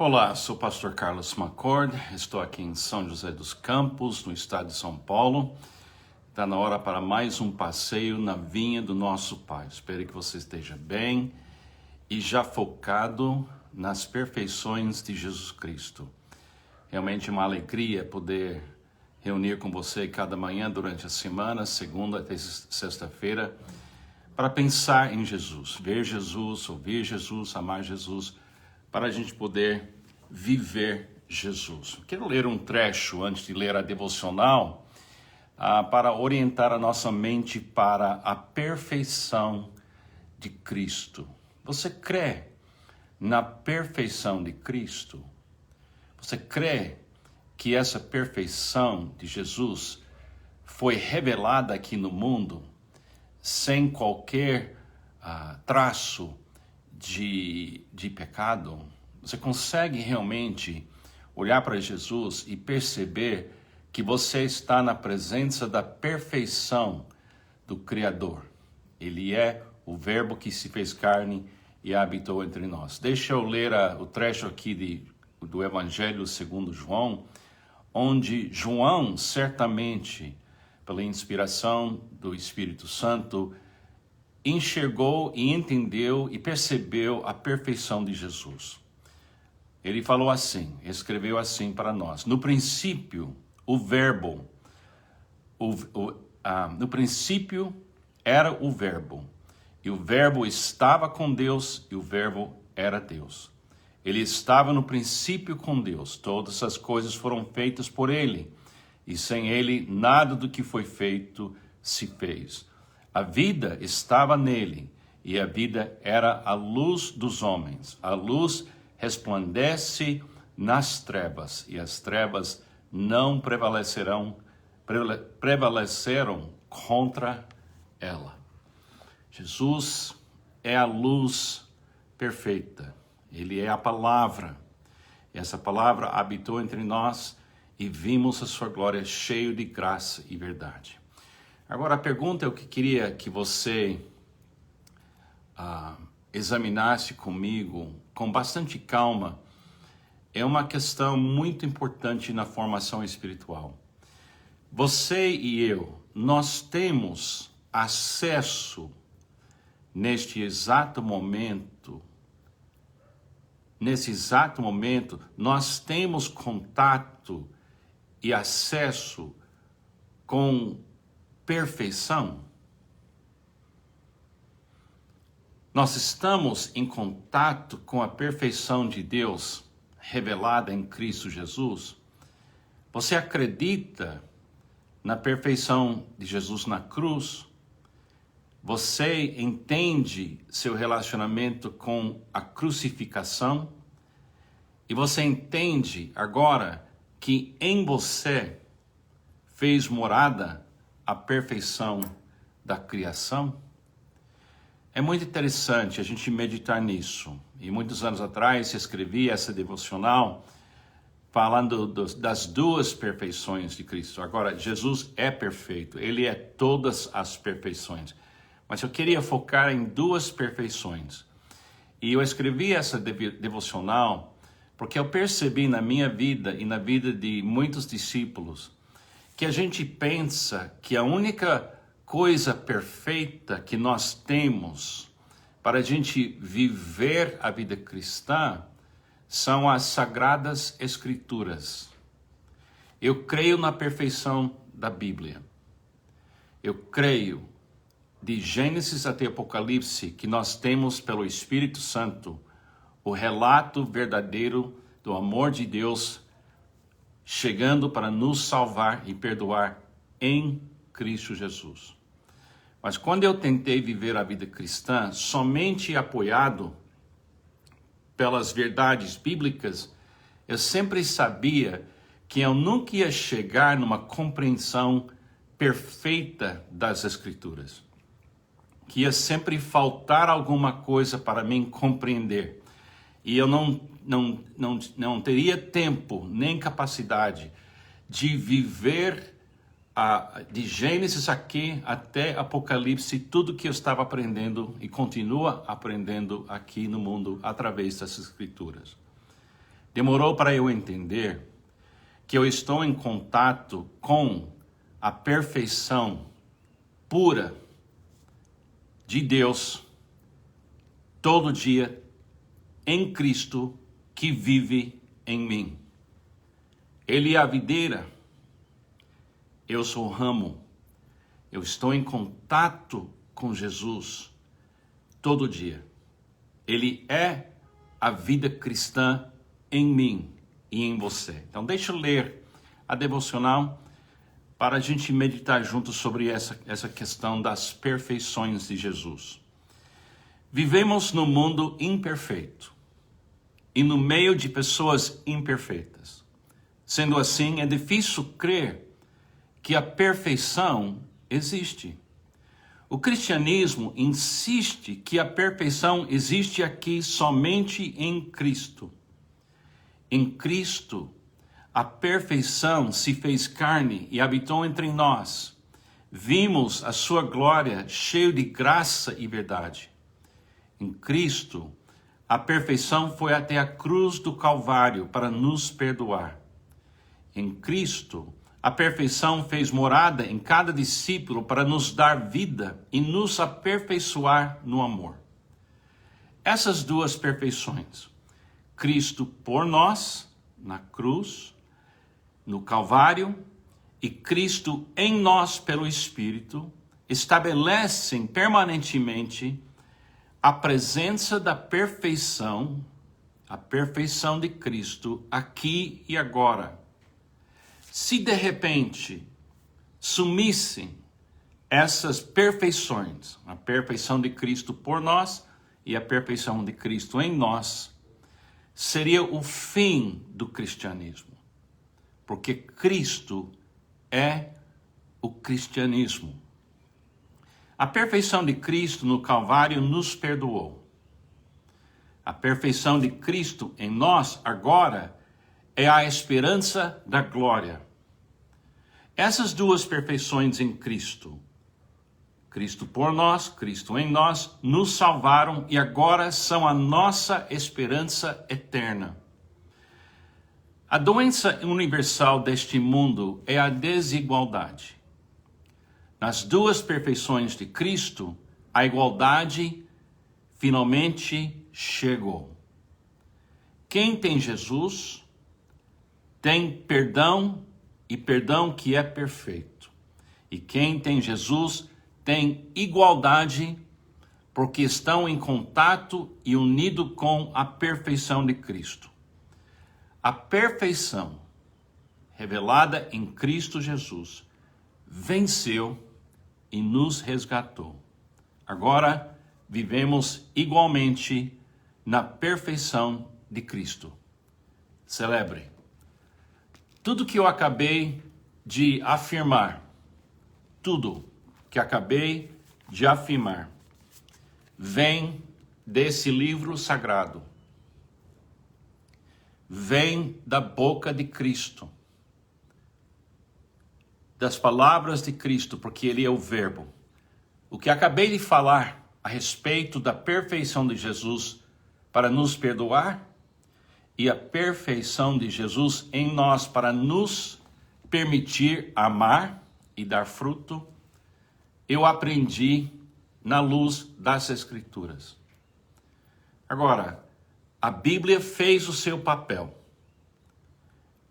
Olá, sou o pastor Carlos McCord, estou aqui em São José dos Campos, no estado de São Paulo. Está na hora para mais um passeio na vinha do nosso Pai. Espero que você esteja bem e já focado nas perfeições de Jesus Cristo. Realmente é uma alegria poder reunir com você cada manhã durante a semana, segunda até sexta-feira, para pensar em Jesus, ver Jesus, ouvir Jesus, amar Jesus, para a gente poder viver Jesus. Quero ler um trecho antes de ler a devocional, para orientar a nossa mente para a perfeição de Cristo. Você crê na perfeição de Cristo? Você crê que essa perfeição de Jesus foi revelada aqui no mundo sem qualquer traço de pecado? Você consegue realmente olhar para Jesus e perceber que você está na presença da perfeição do Criador? Ele é o Verbo que se fez carne e habitou entre nós. Deixa eu ler o trecho aqui do Evangelho segundo João, onde João, certamente, pela inspiração do Espírito Santo, enxergou e entendeu e percebeu a perfeição de Jesus. Ele falou assim, escreveu assim para nós: no princípio, o Verbo, no princípio era o Verbo, e o Verbo estava com Deus, e o Verbo era Deus. Ele estava no princípio com Deus, todas as coisas foram feitas por ele, e sem ele nada do que foi feito se fez. A vida estava nele, e a vida era a luz dos homens. A luz resplandece nas trevas, e as trevas não prevaleceram contra ela. Jesus é a luz perfeita. Ele é a palavra. E essa palavra habitou entre nós e vimos a sua glória cheio de graça e verdade. Agora a pergunta é o que queria que você examinasse comigo com bastante calma. É uma questão muito importante na formação espiritual. Você e eu, nós temos acesso nesse exato momento, nós temos contato e acesso com perfeição? Nós estamos em contato com a perfeição de Deus revelada em Cristo Jesus? Você acredita na perfeição de Jesus na cruz? Você entende seu relacionamento com a crucificação? E você entende agora que em você fez morada a perfeição da criação? É muito interessante a gente meditar nisso. E muitos anos atrás escrevi essa devocional falando das duas perfeições de Cristo. Agora, Jesus é perfeito, ele é todas as perfeições. Mas eu queria focar em duas perfeições. E eu escrevi essa devocional porque eu percebi na minha vida e na vida de muitos discípulos que a gente pensa que a única coisa perfeita que nós temos para a gente viver a vida cristã são as Sagradas Escrituras. Eu creio na perfeição da Bíblia. Eu creio, de Gênesis até Apocalipse, que nós temos pelo Espírito Santo o relato verdadeiro do amor de Deus chegando para nos salvar e perdoar em Cristo Jesus. Mas quando eu tentei viver a vida cristã somente apoiado pelas verdades bíblicas, eu sempre sabia que eu nunca ia chegar numa compreensão perfeita das Escrituras, que ia sempre faltar alguma coisa para mim compreender, e eu não teria tempo nem capacidade de viver de Gênesis aqui até Apocalipse, tudo que eu estava aprendendo e continua aprendendo aqui no mundo através das Escrituras. Demorou para eu entender que eu estou em contato com a perfeição pura de Deus todo dia em Cristo que vive em mim. Ele é a videira, eu sou o ramo. Eu estou em contato com Jesus todo dia. Ele é a vida cristã em mim e em você. Então deixa eu ler a devocional para a gente meditar juntos sobre essa questão das perfeições de Jesus. Vivemos num mundo imperfeito e no meio de pessoas imperfeitas. Sendo assim, é difícil crer que a perfeição existe. O cristianismo insiste que a perfeição existe aqui somente em Cristo. Em Cristo, a perfeição se fez carne e habitou entre nós. Vimos a sua glória cheia de graça e verdade. Em Cristo, a perfeição foi até a cruz do Calvário para nos perdoar. Em Cristo, a perfeição fez morada em cada discípulo para nos dar vida e nos aperfeiçoar no amor. Essas duas perfeições, Cristo por nós, na cruz, no Calvário, e Cristo em nós pelo Espírito, estabelecem permanentemente a presença da perfeição, a perfeição de Cristo aqui e agora. Se de repente sumissem essas perfeições, a perfeição de Cristo por nós e a perfeição de Cristo em nós, seria o fim do cristianismo. Porque Cristo é o cristianismo. A perfeição de Cristo no Calvário nos perdoou. A perfeição de Cristo em nós agora é a esperança da glória. Essas duas perfeições em Cristo, Cristo por nós, Cristo em nós, nos salvaram e agora são a nossa esperança eterna. A doença universal deste mundo é a desigualdade. Nas duas perfeições de Cristo, a igualdade finalmente chegou. Quem tem Jesus tem perdão e perdão que é perfeito. E quem tem Jesus tem igualdade porque estão em contato e unidos com a perfeição de Cristo. A perfeição revelada em Cristo Jesus venceu e nos resgatou. Agora vivemos igualmente na perfeição de Cristo. Celebre. Tudo que eu acabei de afirmar, vem desse livro sagrado. Vem da boca de Cristo. Das palavras de Cristo, porque Ele é o Verbo. O que acabei de falar a respeito da perfeição de Jesus para nos perdoar e a perfeição de Jesus em nós para nos permitir amar e dar fruto, eu aprendi na luz das Escrituras. Agora, a Bíblia fez o seu papel.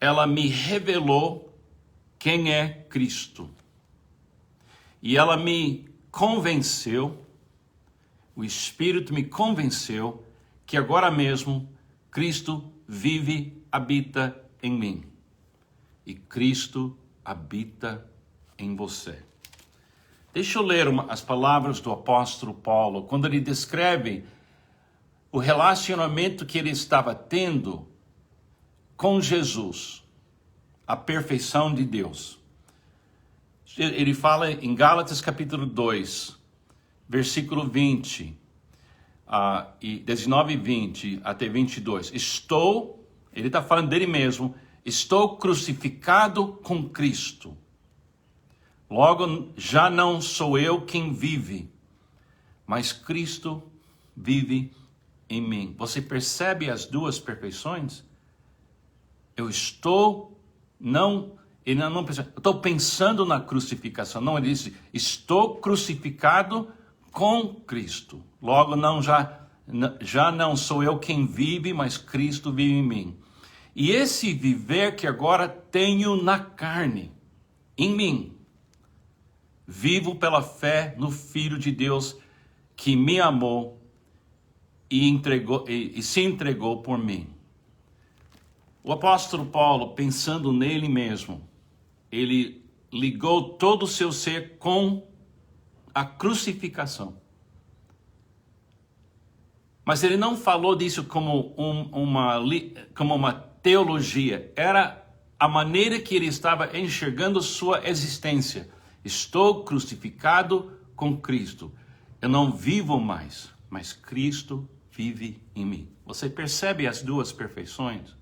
Ela me revelou quem é Cristo. E ela me convenceu, o Espírito me convenceu que agora mesmo Cristo vive, habita em mim. E Cristo habita em você. Deixa eu ler as palavras do apóstolo Paulo, quando ele descreve o relacionamento que ele estava tendo com Jesus, a perfeição de Deus. Ele fala em Gálatas capítulo 2, versículo 20, e 19 e 20 até 22. Ele está falando dele mesmo, estou crucificado com Cristo. Logo, já não sou eu quem vive, mas Cristo vive em mim. Você percebe as duas perfeições? Eu estou, ele não pensa, eu estou pensando na crucificação. Não, ele disse, estou crucificado com Cristo. Logo, já não sou eu quem vive, mas Cristo vive em mim. E esse viver que agora tenho na carne, em mim, vivo pela fé no Filho de Deus que me amou e se entregou por mim. O apóstolo Paulo, pensando nele mesmo, ele ligou todo o seu ser com a crucificação. Mas ele não falou disso como uma teologia. Era a maneira que ele estava enxergando sua existência. Estou crucificado com Cristo. Eu não vivo mais, mas Cristo vive em mim. Você percebe as duas perfeições?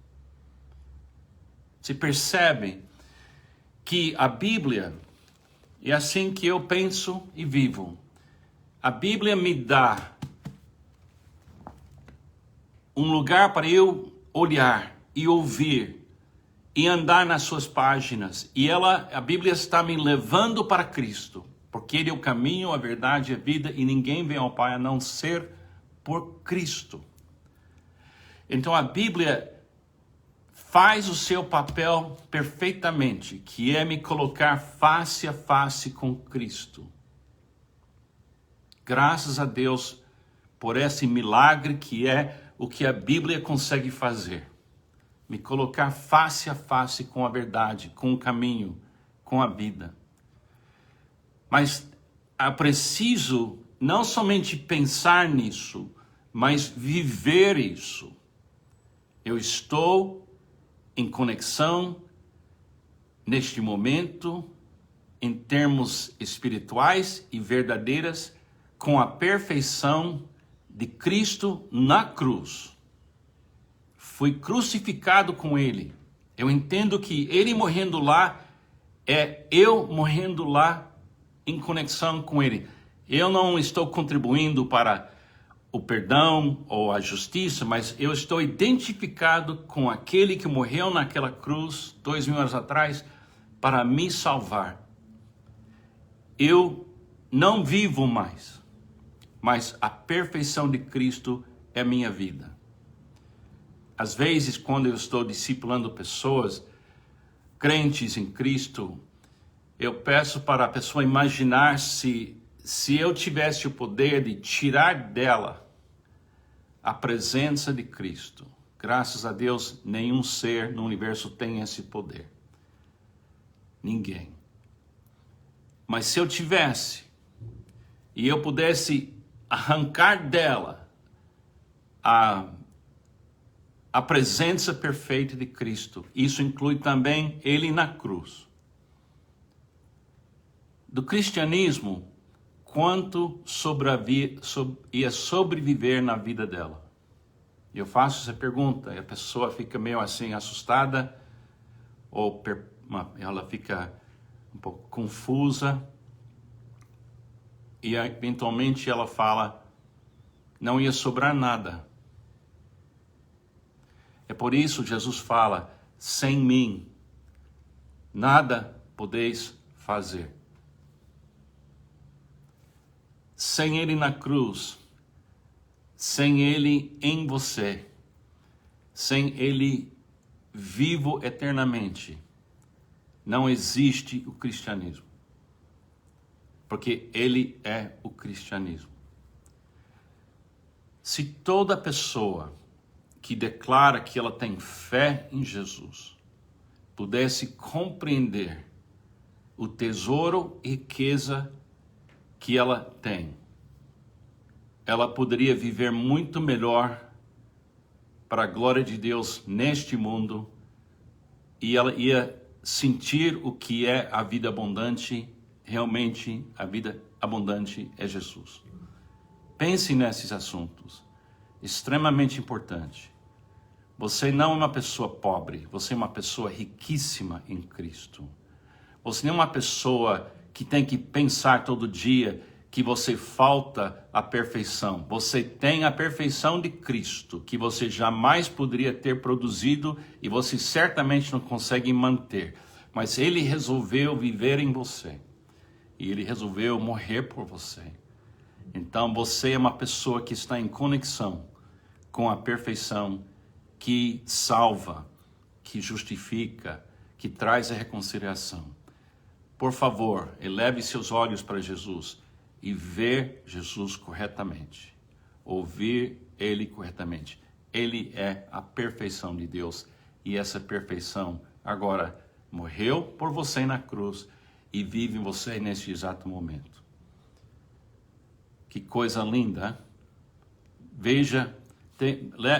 Você percebe que a Bíblia é assim que eu penso e vivo. A Bíblia me dá um lugar para eu olhar e ouvir e andar nas suas páginas. E a Bíblia está me levando para Cristo, porque Ele é o caminho, a verdade e a vida, e ninguém vem ao Pai a não ser por Cristo. Então a Bíblia faz o seu papel perfeitamente, que é me colocar face a face com Cristo. Graças a Deus por esse milagre que é o que a Bíblia consegue fazer. Me colocar face a face com a verdade, com o caminho, com a vida. Mas é preciso não somente pensar nisso, mas viver isso. Eu estou em conexão neste momento, em termos espirituais e verdadeiras, com a perfeição de Cristo na cruz. Fui crucificado com Ele. Eu entendo que Ele morrendo lá é eu morrendo lá em conexão com Ele. Eu não estou contribuindo para o perdão ou a justiça, mas eu estou identificado com aquele que morreu naquela cruz 2000 anos atrás para me salvar. Eu não vivo mais, mas a perfeição de Cristo é minha vida. Às vezes, quando eu estou discipulando pessoas, crentes em Cristo, eu peço para a pessoa imaginar se eu tivesse o poder de tirar dela a presença de Cristo. Graças a Deus, nenhum ser no universo tem esse poder. Ninguém. Mas se eu tivesse, e eu pudesse arrancar dela a presença perfeita de Cristo, isso inclui também Ele na cruz. Do cristianismo, quanto ia sobreviver na vida dela? Eu faço essa pergunta e a pessoa fica meio assim assustada, ou ela fica um pouco confusa, e eventualmente ela fala, não ia sobrar nada. É por isso Jesus fala, sem mim, nada podeis fazer. Sem Ele na cruz, sem Ele em você, sem Ele vivo eternamente, não existe o cristianismo. Porque Ele é o cristianismo. Se toda pessoa que declara que ela tem fé em Jesus pudesse compreender o tesouro e riqueza que ela tem, ela poderia viver muito melhor para a glória de Deus neste mundo, e ela ia sentir o que é a vida abundante. Realmente a vida abundante é Jesus. Pense nesses assuntos, extremamente importante. Você não é uma pessoa pobre, você é uma pessoa riquíssima em Cristo. Você não é uma pessoa que tem que pensar todo dia que você falta a perfeição. Você tem a perfeição de Cristo, que você jamais poderia ter produzido e você certamente não consegue manter. Mas Ele resolveu viver em você. E Ele resolveu morrer por você. Então você é uma pessoa que está em conexão com a perfeição que salva, que justifica, que traz a reconciliação. Por favor, eleve seus olhos para Jesus e ver Jesus corretamente. Ouvir Ele corretamente. Ele é a perfeição de Deus. E essa perfeição agora morreu por você na cruz e vive em você nesse exato momento. Que coisa linda, hein? Veja,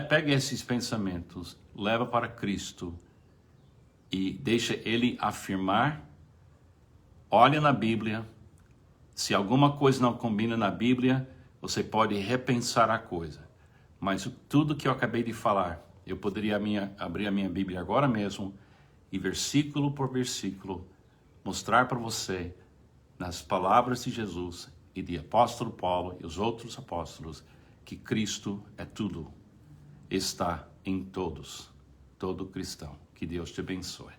pegue esses pensamentos, leva para Cristo e deixa Ele afirmar. Olhe na Bíblia. Se alguma coisa não combina na Bíblia, você pode repensar a coisa. Mas tudo que eu acabei de falar, eu poderia abrir a minha Bíblia agora mesmo e versículo por versículo mostrar para você, nas palavras de Jesus e de apóstolo Paulo e os outros apóstolos, que Cristo é tudo, está em todos, todo cristão. Que Deus te abençoe.